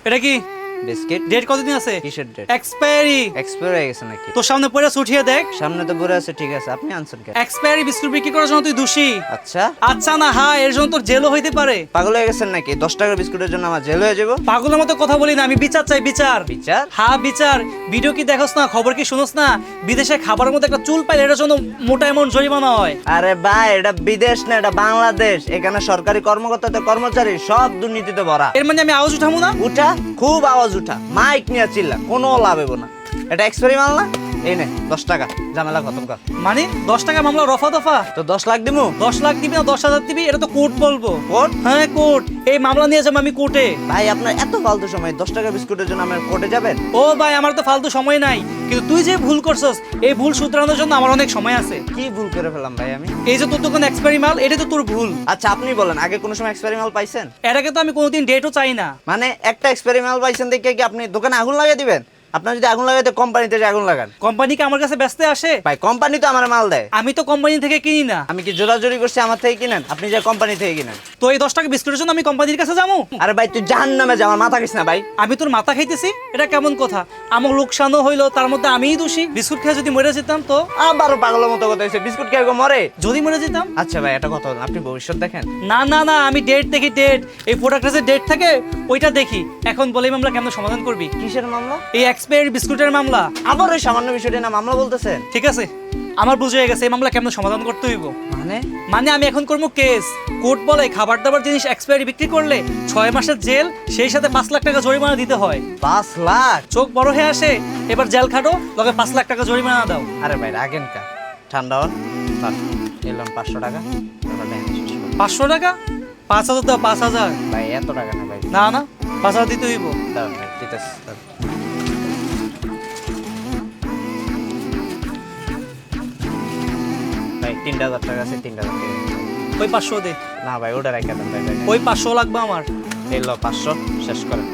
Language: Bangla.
এটা কি বিস্কিট। ডেট কতদিন আছে? কিসের ডেট? এক্সপায়ারি। এক্সপায়ার হয়ে গেছে নাকি? তোর সামনে পড়ে উঠিয়ে দেখ। সামনে তো পড়ে আছে, ঠিক আছে, আপনি আনসার কেন? এক্সপায়ারি বিস্কুট বিক্রি করার জন্য তুই দোষী। আচ্ছা, আচ্ছা না হ্যাঁ, এর জন্য তোর জেলও হইতে পারে। পাগল হয়ে গেছেন নাকি? 10 টাকার বিস্কুটের জন্য আমার জেল হয়ে যাবো? পাগলের মতো কথা বলি না, আমি বিচার চাই, বিচার। বিচার? হ্যাঁ বিচার। ভিডিও কি দেখোস না, খবর কি শুনোস না? বিদেশে খাবারের মধ্যে একটা চুল পাইলে এটার জন্য মোটা অ্যামাউন্ট জরিমানা হয়। আরে ভাই, এটা বিদেশ না, এটা বাংলাদেশ। এখানে সরকারি কর্মকর্তা কর্মচারী সব দুর্নীতিতে ভরা। এর মানে আমি আওয়াজ উঠাবো না? উঠা, খুব আওয়াজ উঠা, মাইক নিয়ে চিল্লা, কোনো লাভ হইব না। এটা এক্সপায়ারি মাল না? এই নে 10 টাকা, ঝামেলা খতম কর। মানে 10 টাকা মামলা রফা দফা? তো 10 লাখ দিমু? 10 লাখ দিবি না 10,000 দিবি? এটা তো কোর্ট বলবো। কোর্ট? হ্যাঁ কোর্ট। এই মামলা নিয়ে যাবো আমি কোর্টে। ভাই আপনার এত ফালতু সময়, 10 টাকা বিস্কুটের জন্য আমার কোর্টে যাবেন? ও ভাই, আমার তো ফালতু সময় নাই, কিন্তু তুই যে ভুল করছস এই ভুল শুধরানোর জন্য আমার অনেক সময় আছে। কি ভুল করে ফেলাম ভাই আমি? এই যে তোর দোকানে এক্সপায়ারি মাল, এটা তো তোর ভুল। আচ্ছা আপনি বলেন, আগে কোনো সময় এক্সপায়ারি মাল পাইছেন? এর আগে তো আমি কোনোদিন ডেটও চাই না। মানে একটা এক্সপায়ারি মাল পাইছেন দেখে কি আপনি দোকানে আগুন লাগিয়ে দিবেন? আপনার যদি আগুন লাগাইতে কোম্পানিতে যে আগুন লাগান। কোম্পানিকে আমার কাছে ব্যস্ত আসে? ভাই কোম্পানি তো আমার মাল দেয়। আমি তো কোম্পানি থেকে কিনি না। আমি কি জোরাজোরি করছি আমার থেকে কিনেন? আপনি যে কোম্পানি থেকে কিনেন। তো এই 10 টাকা বিস্কুটের জন্য আমি কোম্পানির কাছে যাবো? আরে ভাই তুই জাহান্নামে যা, আমার মাথা খাইস না ভাই। আমি তোর মাথা খাইতেছি? এটা কেমন কথা? আমার লোকসানও হইলো, তার মধ্যে আমিই দোষী। বিস্কুট খেয়ে যদি মরে যেতাম তো? আবারও পাগলের মতো কথা হইছে, বিস্কুট খেয়ে কেউ মরে? যদি মরে যেতাম? আচ্ছা ভাই এটা কথা বলেন, আপনি ভবিষ্যৎ দেখেন? না না না, আমি ডেট দেখি, ডেট। এই প্রোডাক্টের যে ডেট থাকে ওইটা দেখি। এখন বলে এই মামলা কেমন সমাধান করবি? কিসের মামলা? এই এক্সপায়ারি বিস্কুটের মামলা। আবার ওই সামান্য বিষয়টা না মামলা বলতেছেন? ঠিক আছে, আমার বুঝে হয়ে গেছে এই মামলা কেমন সমাধান করতে হইব। মানে? মানে আমি এখন করবো কেস। কোর্ট বলে খাবার দাবার জিনিস এক্সপায়ারি বিক্রি করলে 6 মাসের জেল, সেই সাথে 5 লাখ টাকা জরিমানা দিতে হয়। 5 লাখ? চোখ বড় হয়ে আসে, এবার জেল খাটো, লগে 5 লাখ টাকা জরিমানা দাও। আরে ভাই রাগেন কা, ঠান্ডা হন। এলাম 500 টাকা। 500 টাকা? 5,000 দাও, 5,000। ভাই এত টাকা না ভাই। না না, 5,000 দিতে হইব। দাঁড়ান ভাই, দিতেছি, দাঁড়ান। ভাই 3,000 টাকা আছে, 3,000 টাকা দিন। ওই 500 দে। না ভাই ওটা রাখা দেন ভাই। ওই 500 লাগবে আমার। এই লো 500 শেষ করেন।